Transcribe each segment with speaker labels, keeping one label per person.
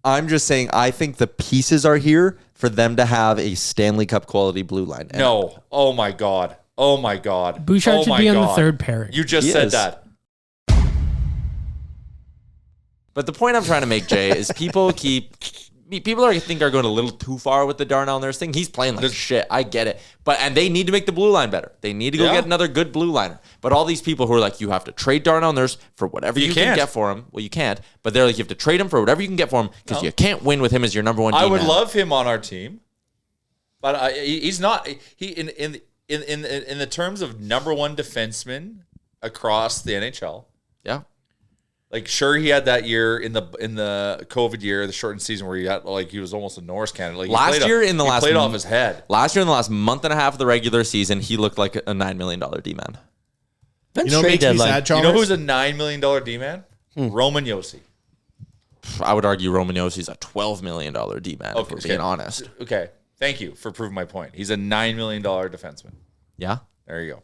Speaker 1: I'm just saying I think the pieces are here for them to have a Stanley Cup quality blue line.
Speaker 2: No. Oh, my God. Oh, my God.
Speaker 3: Bouchard should be on the third pairing.
Speaker 2: You just said that.
Speaker 1: But the point I'm trying to make, Jay, is people are going a little too far with the Darnell Nurse thing. He's playing like shit. I get it. And they need to make the blue line better. They need to go get another good blue liner. But all these people who are like, you have to trade Darnell Nurse for whatever you can get for him. Well, you can't. But they're like, you have to trade him for whatever you can get for him because you can't win with him as your number one D-man.
Speaker 2: I would love him on our team. But he's not. In the terms of number one defenseman across the NHL.
Speaker 1: Yeah.
Speaker 2: Like, sure, he had that year in the COVID year, the shortened season, where he was almost a Norris candidate. Like,
Speaker 1: he
Speaker 2: played off his head.
Speaker 1: Last year, in the last month and a half of the regular season, he looked like a $9 million D-man.
Speaker 4: You know what makes me sad, Chalmers?
Speaker 2: You know who's a $9 million D-man? Roman Josi.
Speaker 1: I would argue Roman Yossi a $12 million D-man, if we're being honest.
Speaker 2: Okay, thank you for proving my point. He's a $9 million defenseman.
Speaker 1: Yeah?
Speaker 2: There you go.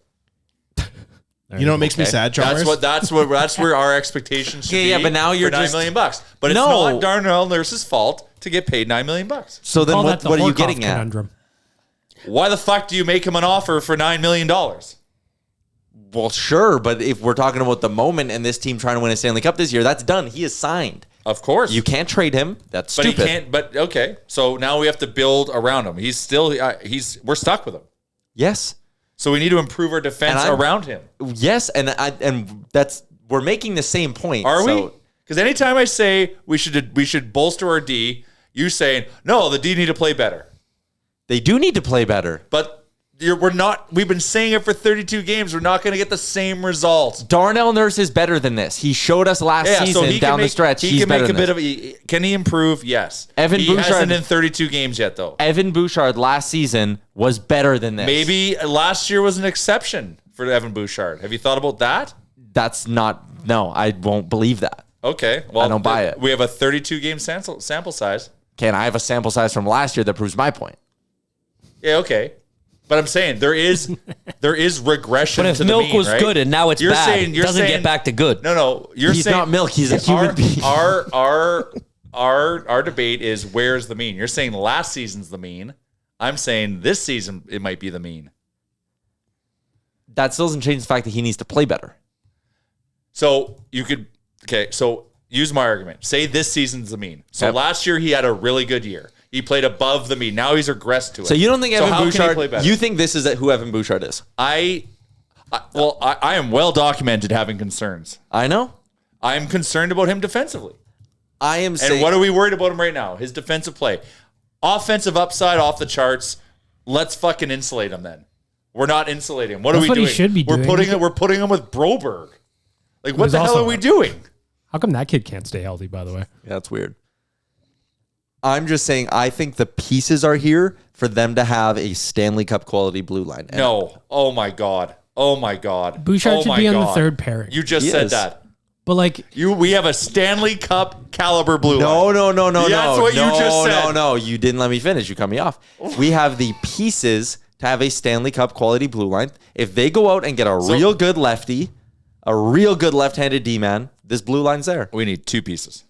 Speaker 4: You know what makes me sad, Chalmers?
Speaker 2: That's where our expectations should be.
Speaker 1: Yeah, but now you're
Speaker 2: for $9 million. But it's not Darnell Nurse's fault to get paid $9 million.
Speaker 1: So then what are you getting at?
Speaker 3: Conundrum.
Speaker 2: Why the fuck do you make him an offer for $9 million?
Speaker 1: Well, sure, but if we're talking about the moment and this team trying to win a Stanley Cup this year, that's done. He is signed.
Speaker 2: Of course.
Speaker 1: You can't trade him. That's stupid.
Speaker 2: But he can't. But okay, so now we have to build around him. He's still we're stuck with him.
Speaker 1: Yes.
Speaker 2: So we need to improve our defense around him.
Speaker 1: Yes, and that's we're making the same point.
Speaker 2: Are we? Because anytime I say we should bolster our D, you saying no, the D need to play better.
Speaker 1: They do need to play better,
Speaker 2: but we're not. We've been saying it for 32 games. We're not going to get the same results.
Speaker 1: Darnell Nurse is better than this. He showed us last season down the stretch.
Speaker 2: He can make a bit of. Can he improve? Yes. He hasn't in 32 games yet, though.
Speaker 1: Evan Bouchard last season was better than this.
Speaker 2: Maybe last year was an exception for Evan Bouchard. Have you thought about that?
Speaker 1: That's not. No, I won't believe that.
Speaker 2: Okay. Well,
Speaker 1: I don't buy it.
Speaker 2: We have a 32 game sample size.
Speaker 1: Okay, and I have a sample size from last year that proves my point.
Speaker 2: Yeah. Okay. But I'm saying there is regression.
Speaker 5: But if
Speaker 2: to the
Speaker 5: milk
Speaker 2: mean,
Speaker 5: was
Speaker 2: right?
Speaker 5: good and now it's bad, it doesn't get back to good.
Speaker 2: No.
Speaker 1: He's not milk. He's a human being.
Speaker 2: Our debate is where's the mean. You're saying last season's the mean. I'm saying this season it might be the mean.
Speaker 1: That still doesn't change the fact that he needs to play better.
Speaker 2: So so use my argument. Say this season's the mean. So last year he had a really good year. He played above the mean. Now he's regressed to it.
Speaker 1: So you don't think Evan Bouchard?
Speaker 2: Play better?
Speaker 1: You think this is who Evan Bouchard is?
Speaker 2: I am well documented having concerns.
Speaker 1: I know.
Speaker 2: I am concerned about him defensively.
Speaker 1: And
Speaker 2: what are we worried about him right now? His defensive play, offensive upside off the charts. Let's fucking insulate him. Then we're not insulating him. What are we doing?
Speaker 3: He should be doing.
Speaker 2: We're putting him with Broberg. Like what the hell are we doing?
Speaker 3: How come that kid can't stay healthy? By the way,
Speaker 1: yeah, that's weird. I'm just saying I think the pieces are here for them to have a Stanley Cup quality blue line.
Speaker 2: No. Oh my God.
Speaker 3: Bouchard should be on the third pairing.
Speaker 2: You just said that.
Speaker 3: But
Speaker 2: we have a Stanley Cup caliber blue line.
Speaker 1: No.
Speaker 2: That's what you just said.
Speaker 1: No. You didn't let me finish. You cut me off. We have the pieces to have a Stanley Cup quality blue line. If they go out and get a real good lefty, a real good left-handed D-man, this blue line's there.
Speaker 2: We need two pieces.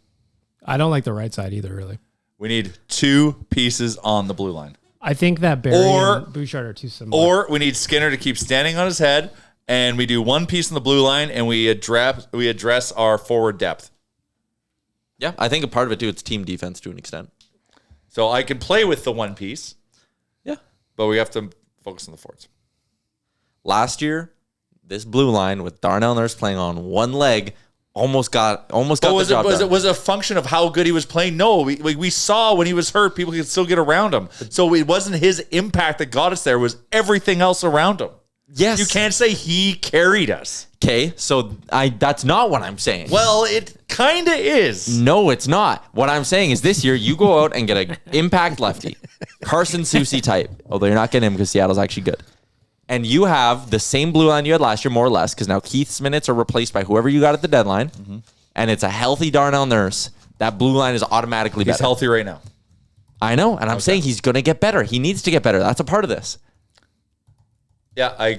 Speaker 3: I don't like the right side either, really.
Speaker 2: We need two pieces on the blue line.
Speaker 3: I think that Barry and Bouchard are too similar.
Speaker 2: Or we need Skinner to keep standing on his head, and we do one piece on the blue line, and we address our forward depth.
Speaker 1: Yeah, I think a part of it, too, it's team defense to an extent.
Speaker 2: So I can play with the one piece.
Speaker 1: Yeah.
Speaker 2: But we have to focus on the forwards.
Speaker 1: Last year, this blue line with Darnell Nurse playing on one leg almost got the job done.
Speaker 2: Was it a function of how good he was playing? No, we saw when he was hurt, people could still get around him. So it wasn't his impact that got us there. It was everything else around him.
Speaker 1: Yes.
Speaker 2: You can't say he carried us.
Speaker 1: Okay, so that's not what I'm saying.
Speaker 2: Well, it kind of is.
Speaker 1: No, it's not. What I'm saying is this year, you go out and get an impact lefty, Carson Soucy type, although you're not getting him because Seattle's actually good. And you have the same blue line you had last year, more or less, because now Keith's minutes are replaced by whoever you got at the deadline, and it's a healthy Darnell Nurse. That blue line is automatically better.
Speaker 2: He's healthy right now.
Speaker 1: I know, and I'm saying he's going to get better. He needs to get better. That's a part of this.
Speaker 2: Yeah,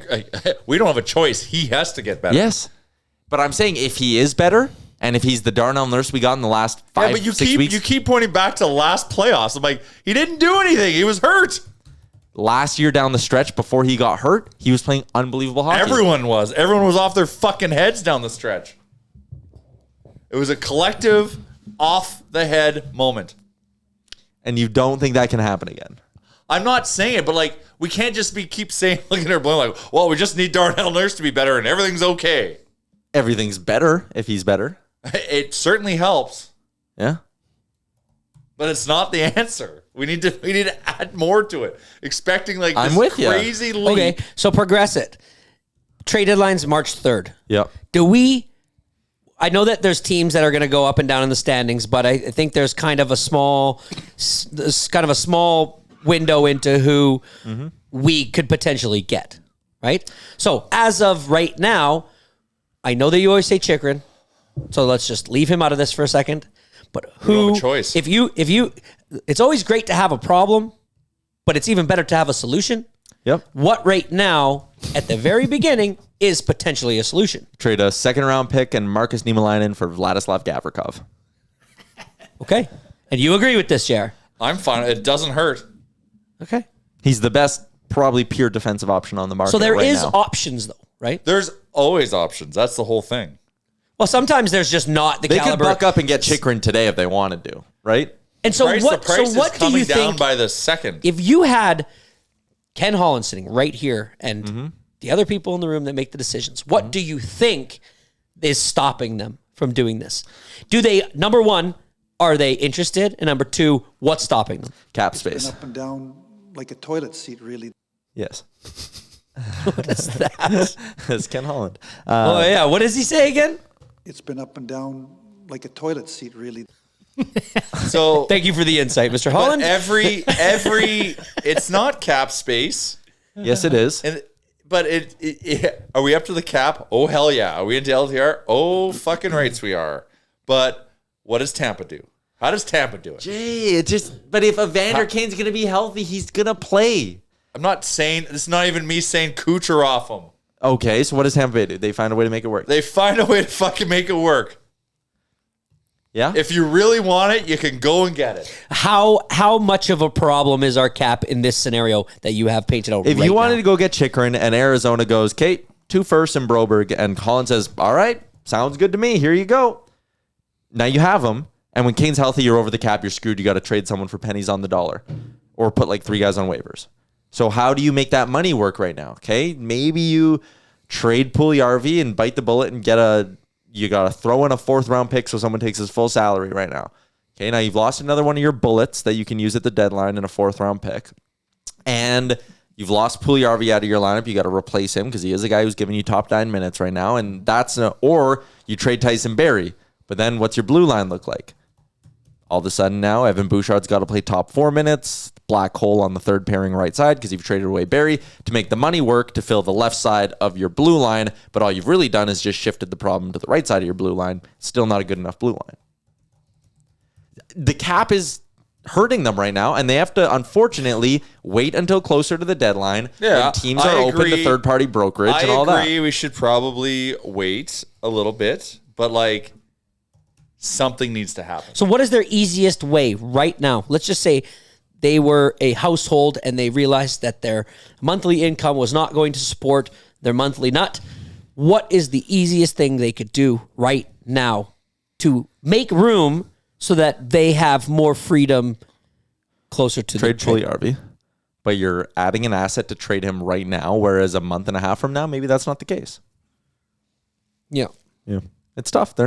Speaker 2: we don't have a choice. He has to get better.
Speaker 1: Yes, but I'm saying if he is better, And if he's the Darnell Nurse we got in the last 5 6 weeks.
Speaker 2: You keep pointing back to last playoffs. I'm like, he didn't do anything. He was hurt.
Speaker 1: Last year down the stretch before he got hurt, he was playing unbelievable hockey.
Speaker 2: Everyone was off their fucking heads down the stretch. It was a collective off the head moment.
Speaker 1: And you don't think that can happen again?
Speaker 2: I'm not saying it, but like, we can't just keep saying, looking at our blame like, well, we just need Darnell Nurse to be better and everything's okay.
Speaker 1: Everything's better if he's better.
Speaker 2: It certainly helps.
Speaker 1: Yeah.
Speaker 2: But it's not the answer. We need to add more to it. Expecting like this
Speaker 1: I'm with
Speaker 2: crazy leap.
Speaker 5: Okay, so progress it. Trade deadline's March 3rd.
Speaker 1: Yep.
Speaker 5: I know that there's teams that are going to go up and down in the standings, but I think there's kind of a small window into who we could potentially get, right? So as of right now, I know that you always say Chychrun, so let's just leave him out of this for a second. But who?
Speaker 2: You don't have a choice.
Speaker 5: If you, it's always great to have a problem, but it's even better to have a solution.
Speaker 1: Yep.
Speaker 5: What right now, at the very beginning, is potentially a solution?
Speaker 1: Trade a second-round pick and Marcus Niemelainen for Vladislav Gavrikov.
Speaker 5: Okay. And you agree with this, Jer?
Speaker 2: I'm fine. It doesn't hurt.
Speaker 5: Okay.
Speaker 1: He's the best, probably pure defensive option on the market.
Speaker 5: So there
Speaker 1: right
Speaker 5: is
Speaker 1: now.
Speaker 5: options, though, right?
Speaker 2: There's always options. That's the whole thing.
Speaker 5: Well, sometimes there's just not the
Speaker 1: They
Speaker 5: caliber.
Speaker 1: could buck up and get Chychrun today if they wanted to, right?
Speaker 5: And so
Speaker 2: The
Speaker 5: what?
Speaker 2: price
Speaker 5: So what
Speaker 2: is
Speaker 5: do
Speaker 2: coming
Speaker 5: you
Speaker 2: down
Speaker 5: think?
Speaker 2: by the second.
Speaker 5: If you had Ken Holland sitting right here and the other people in the room that make the decisions, what do you think is stopping them from doing this? Do they, number one, are they interested? And number two, what's stopping them?
Speaker 1: Cap
Speaker 6: It's
Speaker 1: space.
Speaker 6: been up and down like a toilet seat, really.
Speaker 1: Yes.
Speaker 5: What is that?
Speaker 1: That's Ken Holland.
Speaker 5: Oh, yeah. What does he say again?
Speaker 6: It's been up and down like a toilet seat, really.
Speaker 2: So
Speaker 5: Thank you for the insight, Mr.
Speaker 2: but
Speaker 5: Holland.
Speaker 2: every it's not cap space.
Speaker 1: Yes, it is.
Speaker 2: But are we up to the cap? Oh hell yeah. Are we into LTR? Oh fucking rights we are. But what does Tampa do? How does Tampa do it?
Speaker 1: Jay, but if Evander Kane's going to be healthy, he's going to play.
Speaker 2: I'm not saying, it's not even me saying Kucherov him.
Speaker 1: Okay, so what does Tampa Bay do? They find a way to make it work.
Speaker 2: They find a way to fucking make it work.
Speaker 1: Yeah?
Speaker 2: If you really want it, you can go and get it.
Speaker 5: How much of a problem is our cap in this scenario that you have painted out?
Speaker 1: If
Speaker 5: right
Speaker 1: you wanted
Speaker 5: now?
Speaker 1: to go get Chychrun and Arizona goes, Kate, 2 firsts and Broberg, and Colin says, all right, sounds good to me. Here you go. Now you have him. And when Kane's healthy, you're over the cap, you're screwed. You got to trade someone for pennies on the dollar or put like 3 guys on waivers. So how do you make that money work right now? Okay, maybe you trade Puljujarvi and bite the bullet and you got to throw in a 4th round pick so someone takes his full salary right now. Okay, now you've lost another one of your bullets that you can use at the deadline in a 4th round pick. And you've lost Puljujarvi out of your lineup. You got to replace him because he is a guy who's giving you top 9 minutes right now. And or you trade Tyson Barrie. But then what's your blue line look like? All of a sudden now, Evan Bouchard's got to play top 4 minutes, black hole on the 3rd pairing right side because you've traded away Barrie to make the money work to fill the left side of your blue line. But all you've really done is just shifted the problem to the right side of your blue line. Still not a good enough blue line. The cap is hurting them right now, and they have to, unfortunately, wait until closer to the deadline when teams are open to third-party brokerage and all that.
Speaker 2: I agree we should probably wait a little bit, but like, something needs to happen.
Speaker 5: So what is their easiest way right now? Let's just say they were a household and they realized that their monthly income was not going to support their monthly nut. What is the easiest thing they could do right now to make room so that they have more freedom closer to
Speaker 1: Trade
Speaker 5: the trade?
Speaker 1: Puljujarvi, but you're adding an asset to trade him right now, whereas a month and a half from now, maybe that's not the case.
Speaker 5: Yeah.
Speaker 1: Yeah. It's tough. They're